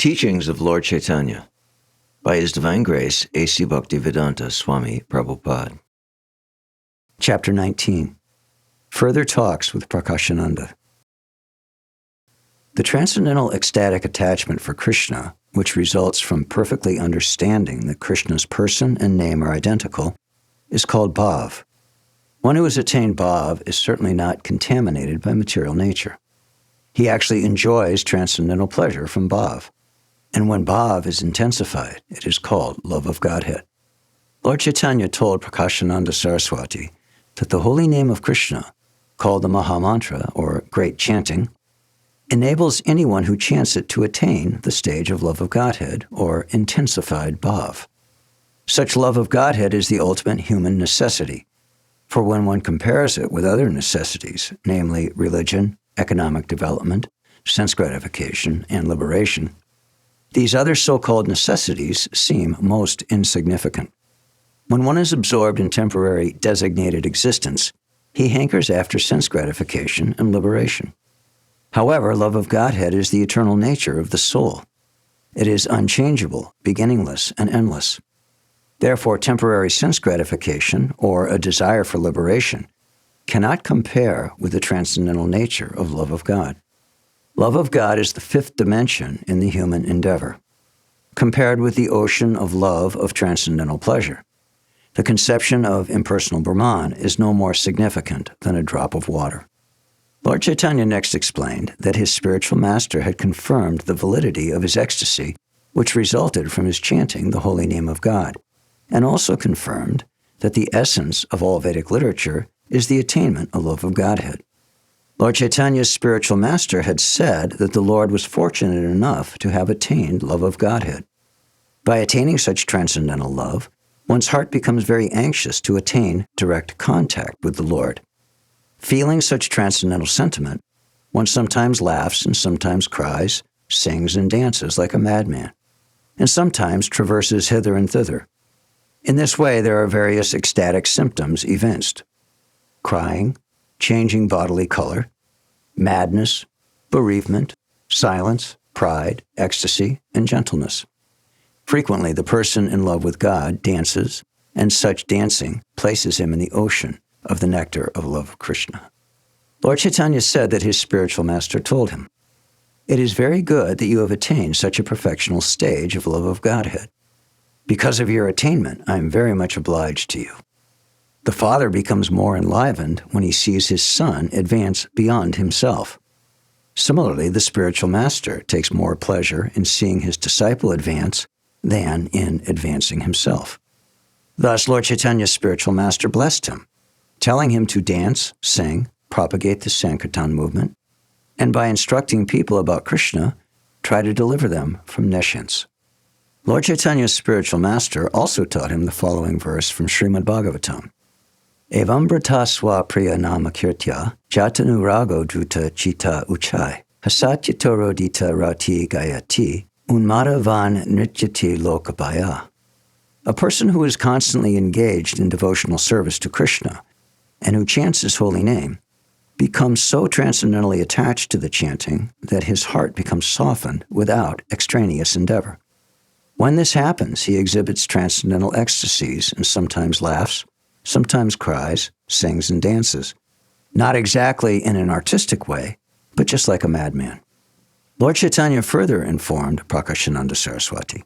Teachings of Lord Caitanya by His Divine Grace, A.C. Bhaktivedanta Swami Prabhupāda. Chapter 19. Further Talks with Prakāśānanda. The transcendental ecstatic attachment for Krishna, which results from perfectly understanding that Krishna's person and name are identical, is called bhav. One who has attained bhav is certainly not contaminated by material nature. He actually enjoys transcendental pleasure from bhav. And when bhav is intensified, it is called love of Godhead. Lord Caitanya told Prakāśānanda Saraswati that the holy name of Krishna, called the Mahamantra, or great chanting, enables anyone who chants it to attain the stage of love of Godhead, or intensified bhav. Such love of Godhead is the ultimate human necessity, for when one compares it with other necessities, namely religion, economic development, sense gratification, and liberation, these other so-called necessities seem most insignificant. When one is absorbed in temporary designated existence, he hankers after sense gratification and liberation. However, love of Godhead is the eternal nature of the soul. It is unchangeable, beginningless, and endless. Therefore, temporary sense gratification, or a desire for liberation, cannot compare with the transcendental nature of love of God. Love of God is the fifth dimension in the human endeavor. Compared with the ocean of love of transcendental pleasure, the conception of impersonal Brahman is no more significant than a drop of water. Lord Caitanya next explained that his spiritual master had confirmed the validity of his ecstasy, which resulted from his chanting the holy name of God, and also confirmed that the essence of all Vedic literature is the attainment of love of Godhead. Lord Caitanya's spiritual master had said that the Lord was fortunate enough to have attained love of Godhead. By attaining such transcendental love, one's heart becomes very anxious to attain direct contact with the Lord. Feeling such transcendental sentiment, one sometimes laughs and sometimes cries, sings and dances like a madman, and sometimes traverses hither and thither. In this way, there are various ecstatic symptoms evinced: crying, changing bodily color, madness, bereavement, silence, pride, ecstasy, and gentleness. Frequently, the person in love with God dances, and such dancing places him in the ocean of the nectar of love of Krishna. Lord Caitanya said that his spiritual master told him, "It is very good that you have attained such a perfectional stage of love of Godhead. Because of your attainment, I am very much obliged to you." The father becomes more enlivened when he sees his son advance beyond himself. Similarly, the spiritual master takes more pleasure in seeing his disciple advance than in advancing himself. Thus, Lord Caitanya's spiritual master blessed him, telling him to dance, sing, propagate the Sankirtan movement, and by instructing people about Krishna, try to deliver them from nescience. Lord Caitanya's spiritual master also taught him the following verse from Srimad Bhagavatam: Evam brata swa priya nama kirtya jatanu rago druta chita uchai hasatyatoro dita rati gayati unmata van nrityati lokabaya. A person who is constantly engaged in devotional service to Krishna and who chants his holy name becomes so transcendently attached to the chanting that his heart becomes softened without extraneous endeavor. When this happens, he exhibits transcendental ecstasies and sometimes laughs, sometimes cries, sings, and dances, not exactly in an artistic way, but just like a madman. Lord Caitanya further informed Prakāśānanda Saraswati,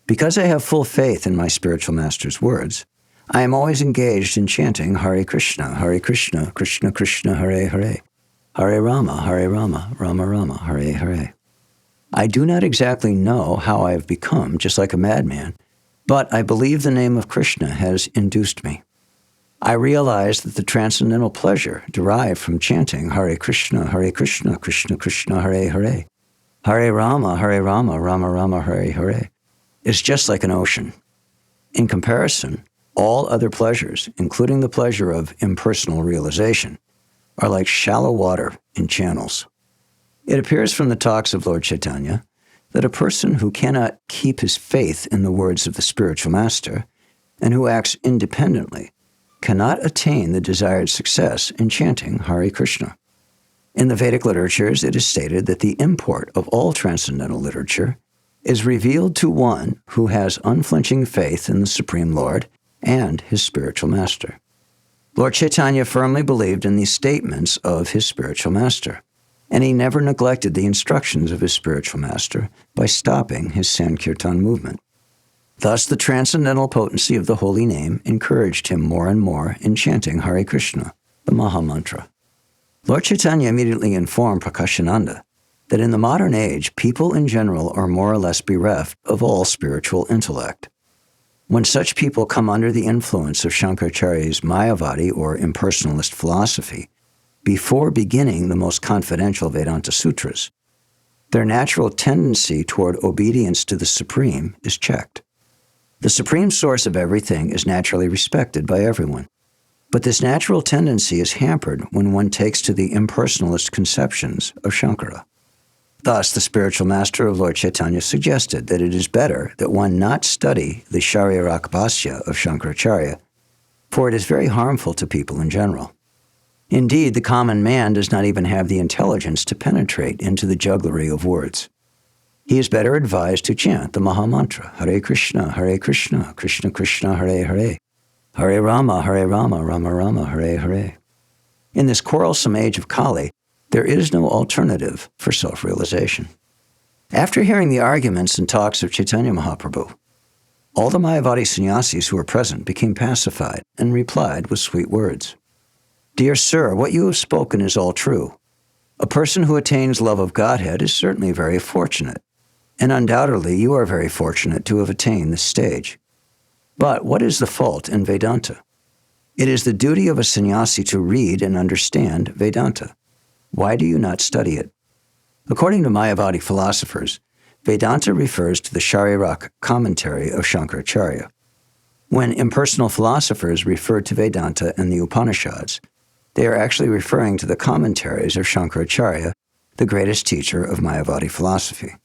"Because I have full faith in my spiritual master's words, I am always engaged in chanting Hare Krishna, Krishna Krishna, Hare Hare, Hare Rama, Rama Rama, Hare Hare. I do not exactly know how I have become just like a madman, but I believe the name of Krishna has induced me. I realize that the transcendental pleasure derived from chanting Hare Krishna, Krishna Krishna, Hare Hare, Hare Rama, Rama Rama, Hare Hare, is just like an ocean. In comparison, all other pleasures, including the pleasure of impersonal realization, are like shallow water in channels." It appears from the talks of Lord Caitanya that a person who cannot keep his faith in the words of the spiritual master and who acts independently cannot attain the desired success in chanting Hare Krishna. In the Vedic literatures, it is stated that the import of all transcendental literature is revealed to one who has unflinching faith in the Supreme Lord and his spiritual master. Lord Caitanya firmly believed in these statements of his spiritual master, and he never neglected the instructions of his spiritual master by stopping his Sankirtan movement. Thus, the transcendental potency of the holy name encouraged him more and more in chanting Hare Krishna, the Maha Mantra. Lord Caitanya immediately informed Prakāśānanda that in the modern age, people in general are more or less bereft of all spiritual intellect. When such people come under the influence of Shankaracharya's Mayavadi or impersonalist philosophy, before beginning the most confidential Vedanta sutras, their natural tendency toward obedience to the Supreme is checked. The Supreme Source of everything is naturally respected by everyone, but this natural tendency is hampered when one takes to the impersonalist conceptions of Shankara. Thus, the spiritual master of Lord Caitanya suggested that it is better that one not study the Sharirak Bhashya of Shankaracharya, for it is very harmful to people in general. Indeed, the common man does not even have the intelligence to penetrate into the jugglery of words. He is better advised to chant the Maha Mantra, Hare Krishna, Krishna Krishna, Hare Hare, Hare Rama, Rama Rama, Hare Hare. In this quarrelsome age of Kali, there is no alternative for self-realization. After hearing the arguments and talks of Chaitanya Mahāprabhu, all the Mayavadi sannyasis who were present became pacified and replied with sweet words. Dear sir, what you have spoken is all true. A person who attains love of Godhead is certainly very fortunate, and undoubtedly you are very fortunate to have attained this stage. But what is the fault in Vedanta? It is the duty of a sannyasi to read and understand Vedanta. Why do you not study it? According to Mayavadi philosophers, Vedanta refers to the Sharirak commentary of Shankaracharya. When impersonal philosophers refer to Vedanta and the Upanishads, they are actually referring to the commentaries of Shankaracharya, the greatest teacher of Mayavadi philosophy.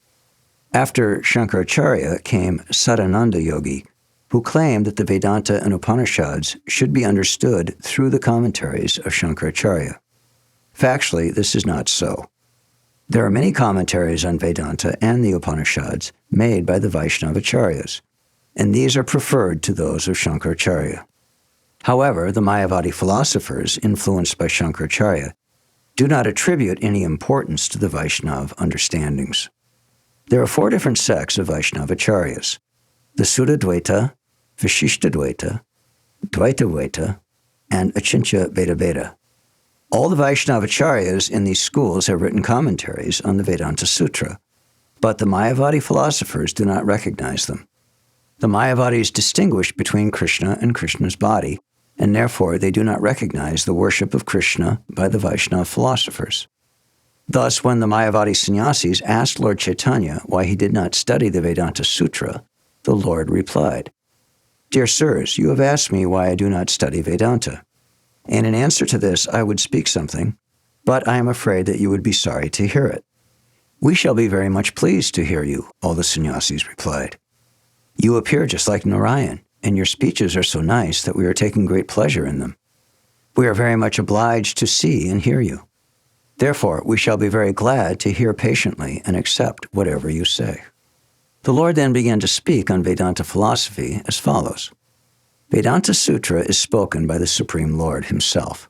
After Shankaracharya came Sadananda Yogi, who claimed that the Vedanta and Upanishads should be understood through the commentaries of Shankaracharya. Factually, this is not so. There are many commentaries on Vedanta and the Upanishads made by the Vaishnavacharyas, and these are preferred to those of Shankaracharya. However, the Mayavadi philosophers, influenced by Shankaracharya, do not attribute any importance to the Vaishnava understandings. There are 4 different sects of Vaishnavacharyas: the Suddha-dvaita, Vishishtadvaita, Dvaita-dvaita, and Achintya Veda-veda. All the Vaishnavacharyas in these schools have written commentaries on the Vedanta Sutra, but the Mayavadi philosophers do not recognize them. The Mayavadis distinguish between Krishna and Krishna's body, and therefore they do not recognize the worship of Krishna by the Vaishnava philosophers. Thus, when the Mayavadi sannyasis asked Lord Caitanya why he did not study the Vedanta Sutra, the Lord replied, Dear sirs, you have asked me why I do not study Vedanta. And in answer to this, I would speak something, but I am afraid that you would be sorry to hear it. We shall be very much pleased to hear you, all the sannyasis replied. You appear just like Narayan, and your speeches are so nice that we are taking great pleasure in them. We are very much obliged to see and hear you. Therefore, we shall be very glad to hear patiently and accept whatever you say. The Lord then began to speak on Vedanta philosophy as follows. Vedanta Sutra is spoken by the Supreme Lord himself.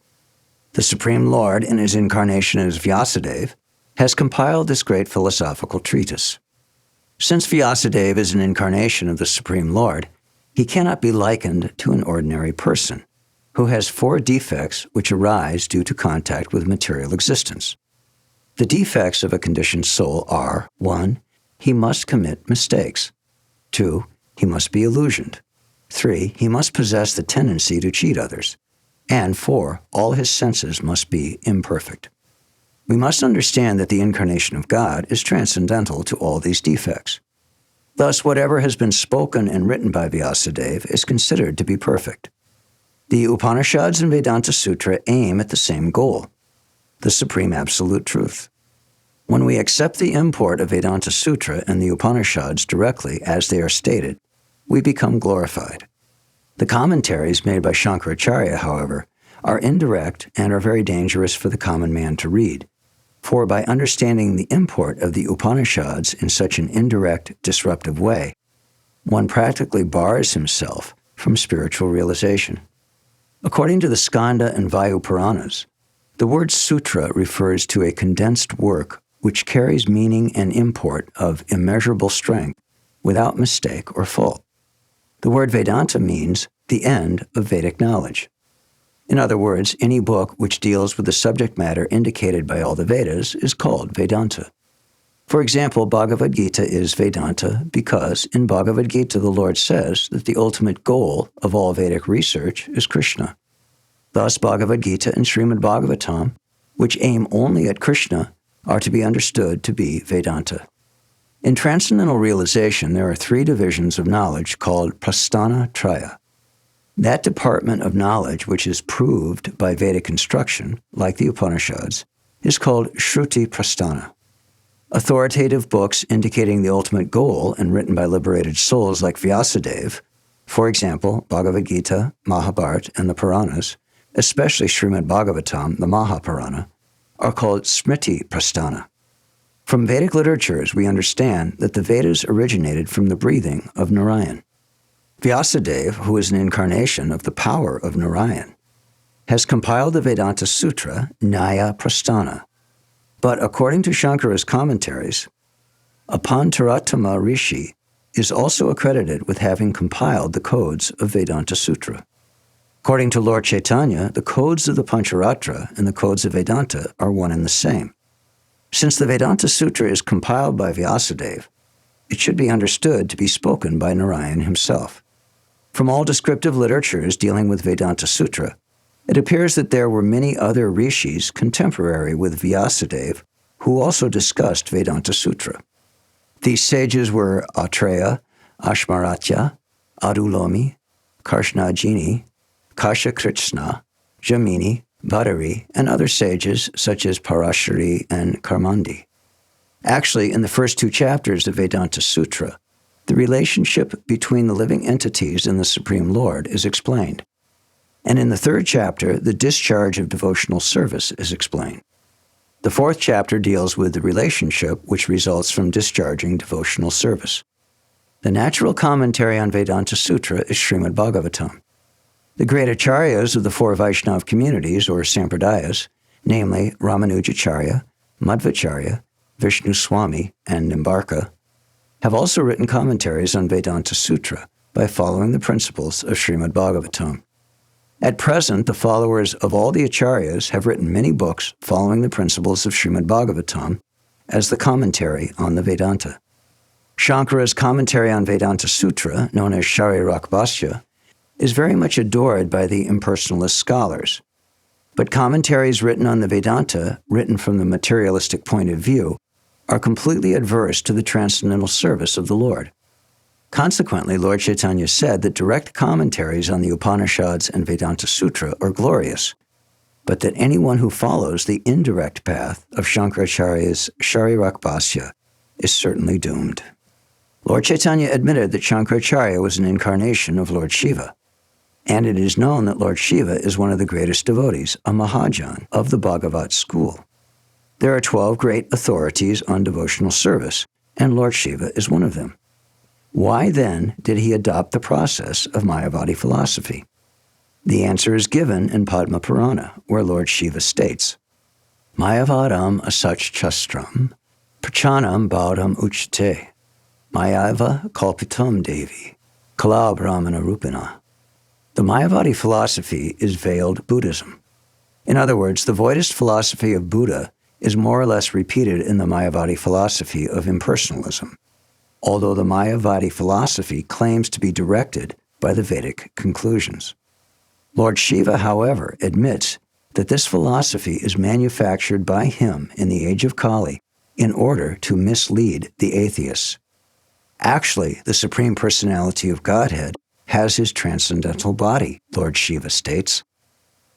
The Supreme Lord, in his incarnation as Vyasadeva, has compiled this great philosophical treatise. Since Vyasadeva is an incarnation of the Supreme Lord, he cannot be likened to an ordinary person, who has 4 defects which arise due to contact with material existence. The defects of a conditioned soul are, 1, he must commit mistakes. 2, he must be illusioned. 3, he must possess the tendency to cheat others. And 4, all his senses must be imperfect. We must understand that the incarnation of God is transcendental to all these defects. Thus, whatever has been spoken and written by Vyasadeva is considered to be perfect. The Upanishads and Vedanta Sutra aim at the same goal, the supreme absolute truth. When we accept the import of Vedanta Sutra and the Upanishads directly as they are stated, we become glorified. The commentaries made by Shankaracharya, however, are indirect and are very dangerous for the common man to read. For by understanding the import of the Upanishads in such an indirect, disruptive way, one practically bars himself from spiritual realization. According to the Skanda and Vayu Puranas, the word sutra refers to a condensed work which carries meaning and import of immeasurable strength without mistake or fault. The word Vedanta means the end of Vedic knowledge. In other words, any book which deals with the subject matter indicated by all the Vedas is called Vedanta. For example, Bhagavad Gita is Vedanta because in Bhagavad Gita the Lord says that the ultimate goal of all Vedic research is Krishna. Thus, Bhagavad Gita and Srimad Bhagavatam, which aim only at Krishna, are to be understood to be Vedanta. In transcendental realization, there are three divisions of knowledge called Prasthana-traya. That department of knowledge which is proved by Vedic instruction, like the Upanishads, is called Shruti Prasthana. Authoritative books indicating the ultimate goal and written by liberated souls like Vyasadeva, for example, Bhagavad Gita, Mahabharata, and the Puranas, especially Srimad Bhagavatam, the Mahapurana, are called Smriti Prasthana. From Vedic literatures, we understand that the Vedas originated from the breathing of Narayan. Vyasadeva, who is an incarnation of the power of Narayan, has compiled the Vedanta Sutra, Nyaya Prasthana. But according to Shankara's commentaries, Apantaratama Rishi is also accredited with having compiled the codes of Vedanta Sutra. According to Lord Caitanya, the codes of the Pancharatra and the codes of Vedanta are one and the same. Since the Vedanta Sutra is compiled by Vyasadeva, it should be understood to be spoken by Narayan himself. From all descriptive literatures dealing with Vedanta Sutra, it appears that there were many other rishis contemporary with Vyasadeva who also discussed Vedanta Sutra. These sages were Autreya, Ashmaratya, Adulomi, Kṛṣṇadāsa, Kasha-Krishna, Jamini, Bhattari, and other sages such as Parashari and Karmandi. Actually, in the first two chapters of Vedanta Sutra, the relationship between the living entities and the Supreme Lord is explained. And in the third chapter, the discharge of devotional service is explained. The fourth chapter deals with the relationship which results from discharging devotional service. The natural commentary on Vedanta Sutra is Srimad Bhagavatam. The great acharyas of the four Vaishnava communities, or sampradayas, namely Ramanujacharya, Madhvacharya, Vishnu Swami, and Nimbarka, have also written commentaries on Vedanta Sutra by following the principles of Srimad Bhagavatam. At present, the followers of all the acharyas have written many books following the principles of Srimad Bhagavatam as the commentary on the Vedanta. Shankara's commentary on Vedanta Sutra, known as Sharirakbhasya, is very much adored by the impersonalist scholars. But commentaries written on the Vedanta, written from the materialistic point of view, are completely adverse to the transcendental service of the Lord. Consequently, Lord Caitanya said that direct commentaries on the Upanishads and Vedanta Sutra are glorious, but that anyone who follows the indirect path of Shankaracharya's Sharirakbhasya is certainly doomed. Lord Caitanya admitted that Shankaracharya was an incarnation of Lord Shiva, and it is known that Lord Shiva is one of the greatest devotees, a Mahajan, of the Bhagavat school. There are 12 great authorities on devotional service, and Lord Shiva is one of them. Why then did he adopt the process of Mayavadi philosophy? The answer is given in Padma Purana, where Lord Shiva states, Mayavadam asachchastram, prachanam baudham uchate, Mayava kalpitam devi, kala brahmana rupina. The Mayavadi philosophy is veiled Buddhism. In other words, the Buddhist philosophy of Buddha is more or less repeated in the Mayavadi philosophy of impersonalism, although the Mayavadi philosophy claims to be directed by the Vedic conclusions. Lord Shiva, however, admits that this philosophy is manufactured by him in the age of Kali in order to mislead the atheists. Actually, the Supreme Personality of Godhead has his transcendental body, Lord Shiva states.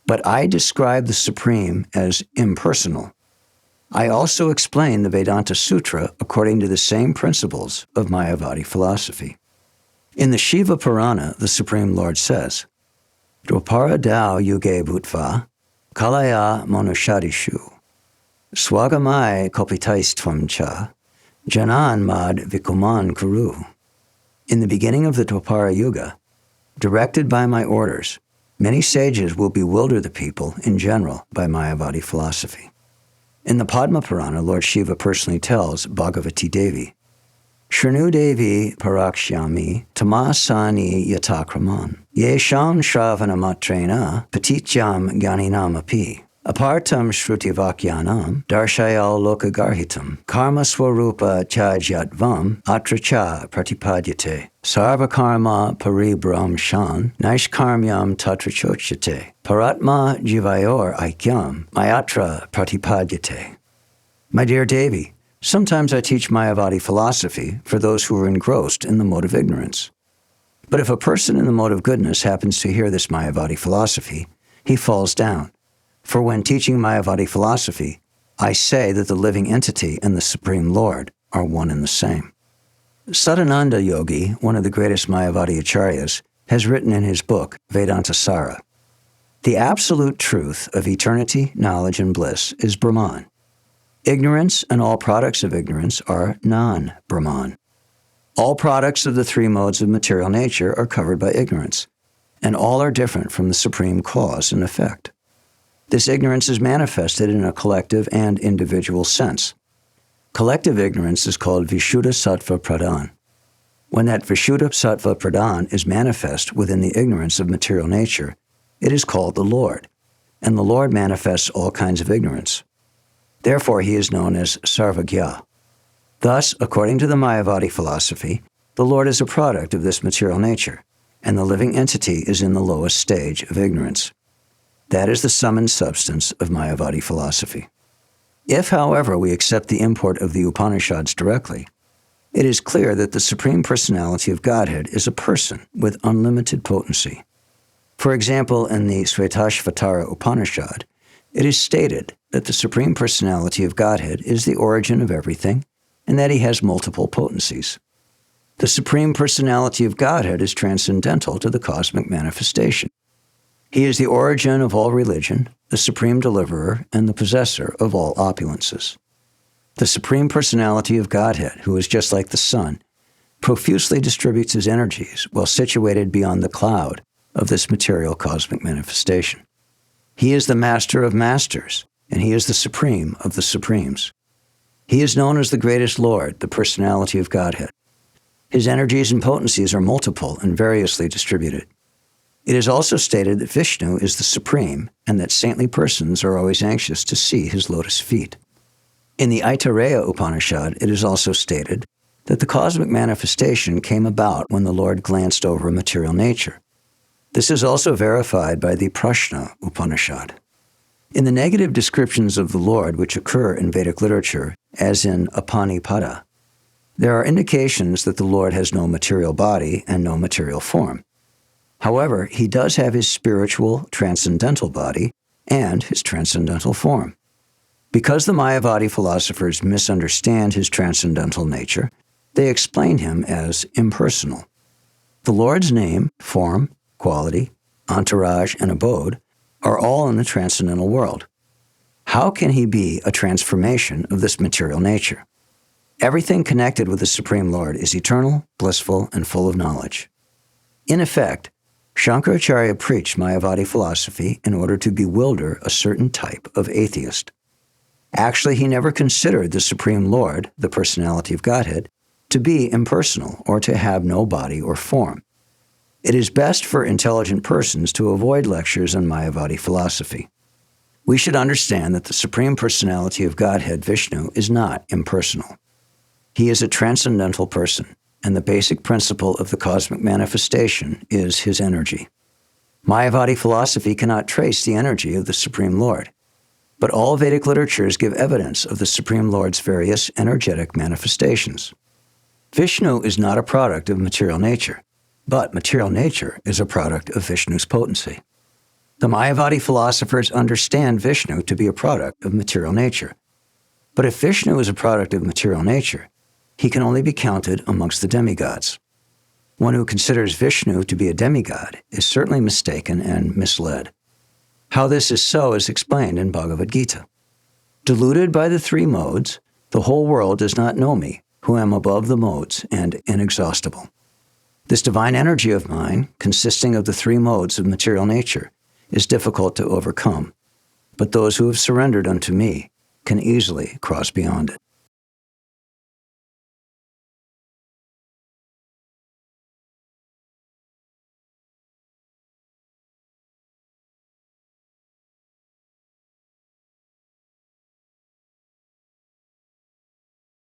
But I describe the Supreme as impersonal. I also explain the Vedanta Sutra according to the same principles of Mayavadi philosophy. In the Shiva Purana, the Supreme Lord says, Dwapara dao yuge bhutva, kalaya manushadishu, Swagamai kopitaistvam cha, janan mad vikuman kuru. In the beginning of the Dwapara Yuga, directed by my orders, many sages will bewilder the people in general by Mayavadi philosophy. In the Padma Purana, Lord Shiva personally tells Bhagavati Devi, Shrinu Devi Parakshami Tamasani Yatakraman Yesham Shravanamatrena Patityam Gyaninamapi Apartam Shrutivakyanam Darshayal Lokagarhitam Karma Swarupa Chajyatvam Atracha Pratipadyate Sarva Karma Paribram Shan Naishkarmyam Tatrachochate Paratma Jivayor Aikyam Mayatra Pratipadyate. My dear Devi, sometimes I teach Mayavadi philosophy for those who are engrossed in the mode of ignorance. But if a person in the mode of goodness happens to hear this Mayavadi philosophy, he falls down. For when teaching Mayavadi philosophy, I say that the living entity and the Supreme Lord are one and the same. Sadananda Yogi, one of the greatest Mayavadi Acharyas, has written in his book, Vedanta Sara, the absolute truth of eternity, knowledge, and bliss is Brahman. Ignorance and all products of ignorance are non-Brahman. All products of the three modes of material nature are covered by ignorance, and all are different from the supreme cause and effect. This ignorance is manifested in a collective and individual sense. Collective ignorance is called Vishuddha Sattva Pradhan. When that Vishuddha Sattva Pradhan is manifest within the ignorance of material nature, it is called the Lord, and the Lord manifests all kinds of ignorance. Therefore, he is known as Sarvagya. Thus, according to the Mayavadi philosophy, the Lord is a product of this material nature, and the living entity is in the lowest stage of ignorance. That is the sum and substance of Mayavadi philosophy. If, however, we accept the import of the Upanishads directly, it is clear that the Supreme Personality of Godhead is a person with unlimited potency. For example, in the Svetashvatara Upanishad, it is stated that the Supreme Personality of Godhead is the origin of everything and that he has multiple potencies. The Supreme Personality of Godhead is transcendental to the cosmic manifestation. He is the origin of all religion, the supreme deliverer, and the possessor of all opulences. The Supreme Personality of Godhead, who is just like the sun, profusely distributes his energies while situated beyond the cloud of this material cosmic manifestation. He is the Master of Masters, and he is the Supreme of the Supremes. He is known as the greatest Lord, the Personality of Godhead. His energies and potencies are multiple and variously distributed. It is also stated that Vishnu is the Supreme and that saintly persons are always anxious to see his lotus feet. In the Aitareya Upanishad, it is also stated that the cosmic manifestation came about when the Lord glanced over material nature. This is also verified by the Prashna Upanishad. In the negative descriptions of the Lord which occur in Vedic literature, as in Apanipada, there are indications that the Lord has no material body and no material form. However, he does have his spiritual, transcendental body and his transcendental form. Because the Mayavadi philosophers misunderstand his transcendental nature, they explain him as impersonal. The Lord's name, form, quality, entourage, and abode are all in the transcendental world. How can he be a transformation of this material nature? Everything connected with the Supreme Lord is eternal, blissful, and full of knowledge. In effect, Shankaracharya preached Mayavadi philosophy in order to bewilder a certain type of atheist. Actually, he never considered the Supreme Lord, the Personality of Godhead, to be impersonal or to have no body or form. It is best for intelligent persons to avoid lectures on Mayavadi philosophy. We should understand that the Supreme Personality of Godhead, Vishnu, is not impersonal. He is a transcendental person, and the basic principle of the cosmic manifestation is his energy. Mayavadi philosophy cannot trace the energy of the Supreme Lord, but all Vedic literatures give evidence of the Supreme Lord's various energetic manifestations. Vishnu is not a product of material nature, but material nature is a product of Vishnu's potency. The Mayavadi philosophers understand Vishnu to be a product of material nature. But if Vishnu is a product of material nature, he can only be counted amongst the demigods. One who considers Vishnu to be a demigod is certainly mistaken and misled. How this is so is explained in Bhagavad Gita. Deluded by the three modes, the whole world does not know me, who am above the modes and inexhaustible. This divine energy of mine, consisting of the three modes of material nature, is difficult to overcome, but those who have surrendered unto me can easily cross beyond it.